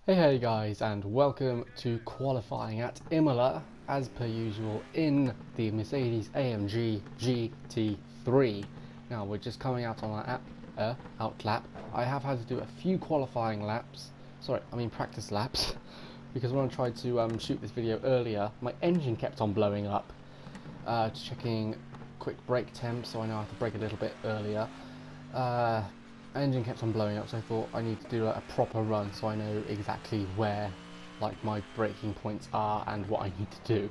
Hey guys, and welcome to qualifying at Imola as per usual in the Mercedes AMG GT3. Now we're just coming out on our out lap. I have had to do a few qualifying laps, practice laps, because when I tried to shoot this video earlier, my engine kept on blowing up. Checking quick brake temp, so I know I have to brake a little bit earlier. Engine kept on blowing up, so I thought I need to do a proper run so I know exactly where my braking points are and what I need to do.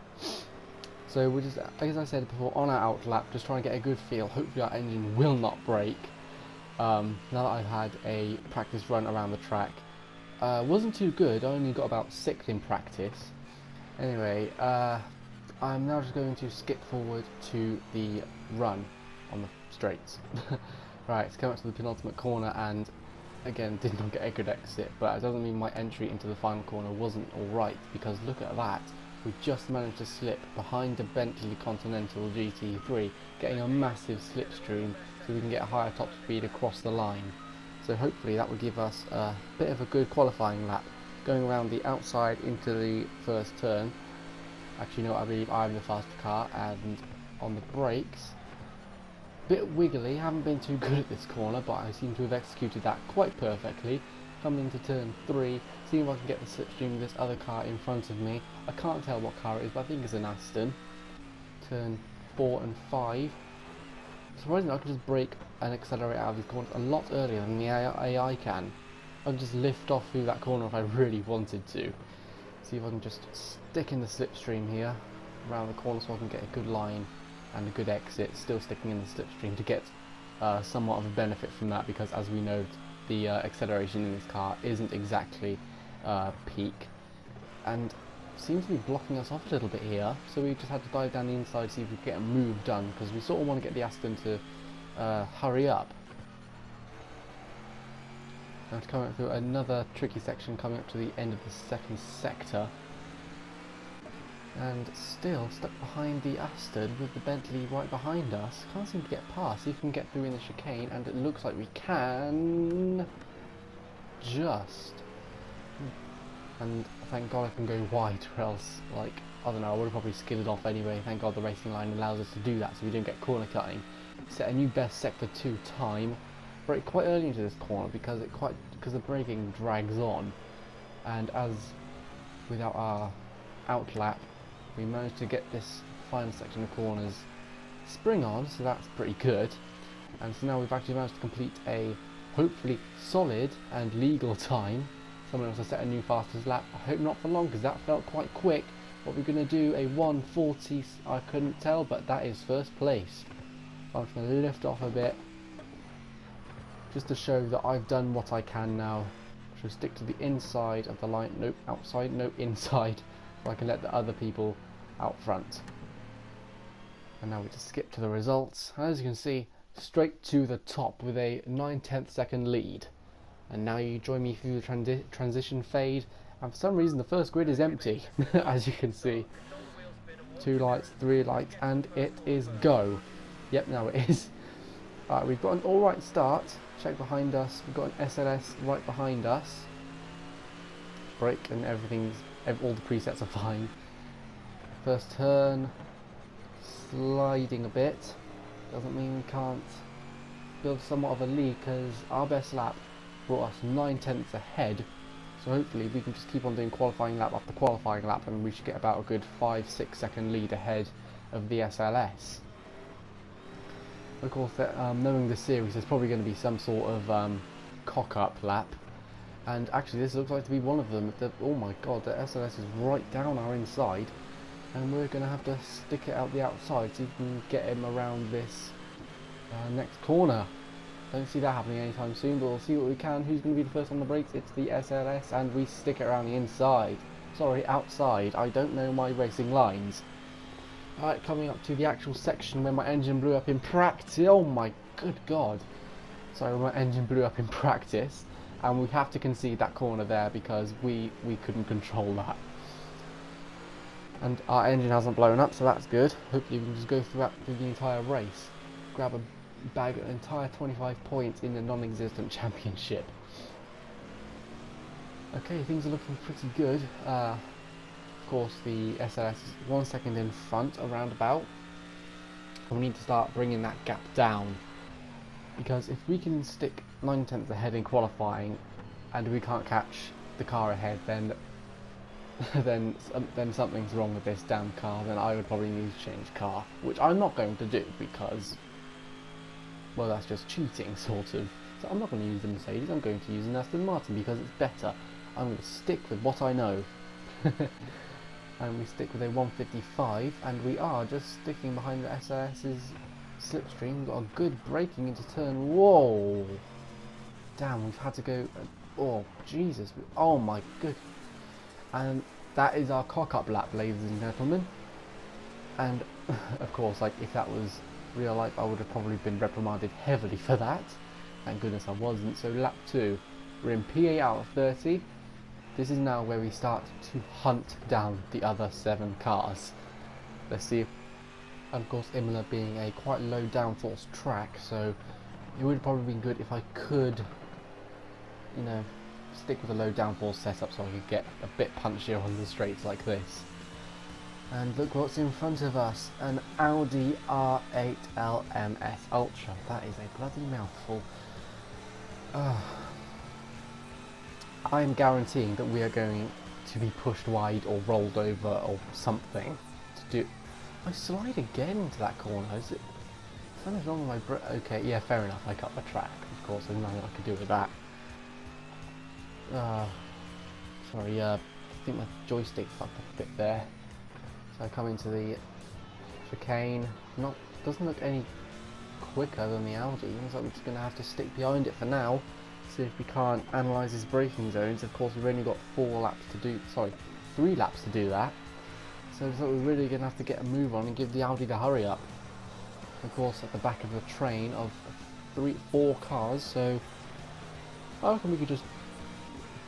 So we're just, as I said before, on our out lap, just trying to get a good feel. Hopefully our engine will not break. Now that I've had a practice run around the track, wasn't too good. I only got about 6th in practice. Anyway, I'm now just going to skip forward to the run on the straights. Right, it's come up to the penultimate corner and again did not get a good exit, but it doesn't mean my entry into the final corner wasn't alright, because look at that, we just managed to slip behind the Bentley Continental GT3, getting a massive slipstream so we can get a higher top speed across the line. So hopefully that will give us a bit of a good qualifying lap, going around the outside into the first turn. Actually, no, I believe I'm the faster car, and on the brakes, bit wiggly, haven't been too good at this corner, but I seem to have executed that quite perfectly. Coming into turn 3, seeing if I can get the slipstream of this other car in front of me. I can't tell what car it is, but I think it's an Aston. Turn 4 and 5. Surprisingly, I can just brake and accelerate out of these corners a lot earlier than the AI can. I can just lift off through that corner if I really wanted to. See if I can just stick in the slipstream here, around the corner, so I can get a good line and a good exit, still sticking in the slipstream to get somewhat of a benefit from that, because as we know, the acceleration in this car isn't exactly peak and seems to be blocking us off a little bit here, so we just had to dive down the inside, see if we could get a move done, because we sort of want to get the Aston to hurry up. Now to come up through another tricky section, coming up to the end of the second sector, and still stuck behind the Aston with the Bentley right behind us. Can't seem to get past. See if we can get through in the chicane, and it looks like we can. Just. And thank God I can go wide, or else, I don't know, I would have probably skidded off anyway. Thank God the racing line allows us to do that, so we don't get corner cutting. Set a new best sector 2 time. Brake quite early into this corner because the braking drags on, and as without our out lap, we managed to get this final section of corners spring on, so that's pretty good. And so now we've actually managed to complete a hopefully solid and legal time. Someone else has set a new fastest lap. I hope not for long, because that felt quite quick. What we're going to do, a 1:40, I couldn't tell, but that is first place. So I'm just going to lift off a bit, just to show that I've done what I can now. Should stick to the inside of the line, nope, outside, no, inside, so I can let the other people out front. And now we just skip to the results. As you can see, straight to the top with a 9/10 second lead. And now you join me through the transition fade, and for some reason the first grid is empty. As you can see, 2 lights, 3 lights, and it is go. Yep, now it is. We've got an alright start. Check behind us, we've got an SLS right behind us. Brake and all the presets are fine. First turn, sliding a bit, doesn't mean we can't build somewhat of a lead, because our best lap brought us 9/10 ahead, so hopefully we can just keep on doing qualifying lap after qualifying lap, and we should get about a good 5-6 second lead ahead of the SLS. Of course, knowing the series, there's probably going to be some sort of cock-up lap, and actually this looks like to be one of them. Oh my god, the SLS is right down our inside, and we're going to have to stick it out the outside so we can get him around this next corner. Don't see that happening anytime soon, but we'll see what we can. Who's going to be the first on the brakes? It's the SLS, and we stick it around the inside. Sorry, outside. I don't know my racing lines. Alright, coming up to the actual section where my engine blew up in practice. Oh my good god. Sorry, my engine blew up in practice, and we have to concede that corner there because we couldn't control that. And our engine hasn't blown up, so that's good. Hopefully we can just go through the entire race, grab a bag an entire 25 points in the non-existent championship. Okay, things are looking pretty good. Of course, the SLS is 1 second in front, around about. And we need to start bringing that gap down. Because if we can stick 9/10 ahead in qualifying, and we can't catch the car ahead, then then something's wrong with this damn car. Then I would probably need to change car, which I'm not going to do because, well, that's just cheating, sort of. So I'm not going to use the Mercedes. I'm going to use an Aston Martin because it's better. I'm going to stick with what I know. And we stick with a 155, and we are just sticking behind the SLS's slipstream. We've got a good braking into turn. Whoa! Damn, we've had to go. Oh, Jesus. Oh, my good. And that is our cock-up lap, ladies and gentlemen. And, of course, like, if that was real life, I would have probably been reprimanded heavily for that. Thank goodness I wasn't. So, lap 2. We're in P8 out of 30. This is now where we start to hunt down the other 7 cars. Let's see if, and of course, Imola being a quite low downforce track, so it would probably be good if I could, you know, stick with a low downforce setup so I could get a bit punchier on the straights like this. And look what's in front of us, an Audi R8 LMS Ultra. That is a bloody mouthful. I'm guaranteeing that we are going to be pushed wide or rolled over or something to do. I slide again into that corner. Is it? Something's wrong with my brake. Okay, yeah, fair enough. I cut the track. Of course, there's nothing I could do with that. Sorry. I think my joystick fucked up a bit there. So I come into the chicane. Doesn't look any quicker than the Audi. Looks like we're just gonna have to stick behind it for now. See if we can't analyse his braking zones. Of course, we've only got 4 laps to do. Sorry, 3 laps to do that. So we're really going to have to get a move on and give the Audi the hurry up. Of course, at the back of the train of 4 cars. So I reckon we could just.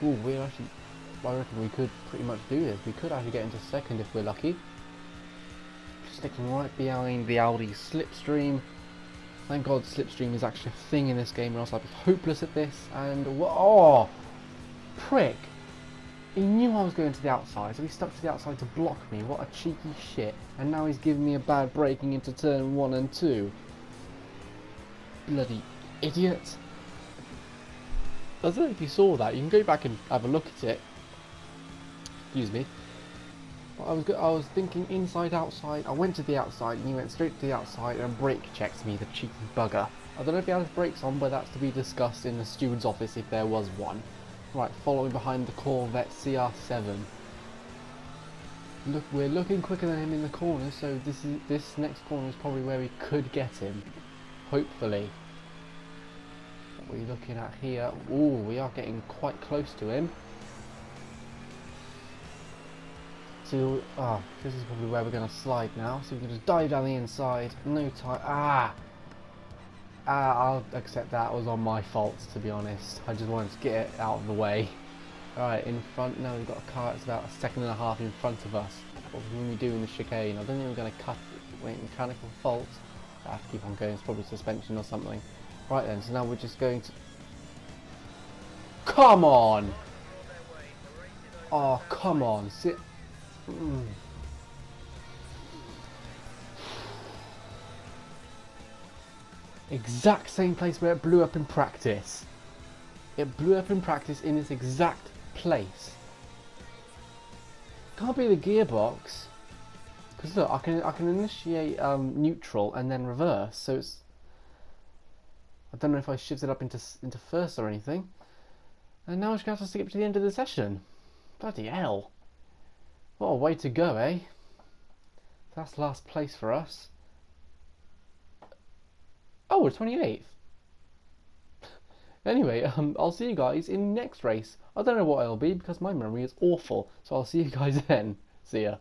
I reckon we could pretty much do this. We could actually get into second if we're lucky. Sticking right behind the Audi slipstream. Thank God slipstream is actually a thing in this game, or else I'd be hopeless at this. And oh, prick! He knew I was going to the outside, so he stuck to the outside to block me. What a cheeky shit! And now he's giving me a bad braking into turn 1 and 2. Bloody idiot! I don't know if you saw that. You can go back and have a look at it. Excuse me. I was thinking inside outside. I went to the outside and he went straight to the outside and brake checked me, the cheeky bugger. I don't know if he has brakes on, but that's to be discussed in the steward's office if there was one. Right, following behind the Corvette CR7. Look, we're looking quicker than him in the corner, so this next corner is probably where we could get him. Hopefully. What are we looking at here? Ooh, we are getting quite close to him. So, this is probably where we're going to slide now. So we can just dive down the inside. No time. I'll accept that was on my fault, to be honest. I just wanted to get it out of the way. Alright, in front. Now we've got a car that's about 1.5 seconds in front of us. What we're going to be doing the chicane. I don't think we're going to cut it. Wait, mechanical fault. I have to keep on going. It's probably suspension or something. Right then, so now we're just going to. Come on! Oh, come on. Sit. Exact same place where it blew up in practice. It blew up in practice in this exact place. Can't be the gearbox. Because look, I can initiate neutral and then reverse. So it's. I don't know if I shifted up into first or anything. And now I'm just going to have to skip to the end of the session. Bloody hell. What a way to go, eh? That's last place for us. Oh, we're 28th. Anyway, I'll see you guys in the next race. I don't know what it'll be because my memory is awful. So I'll see you guys then. See ya.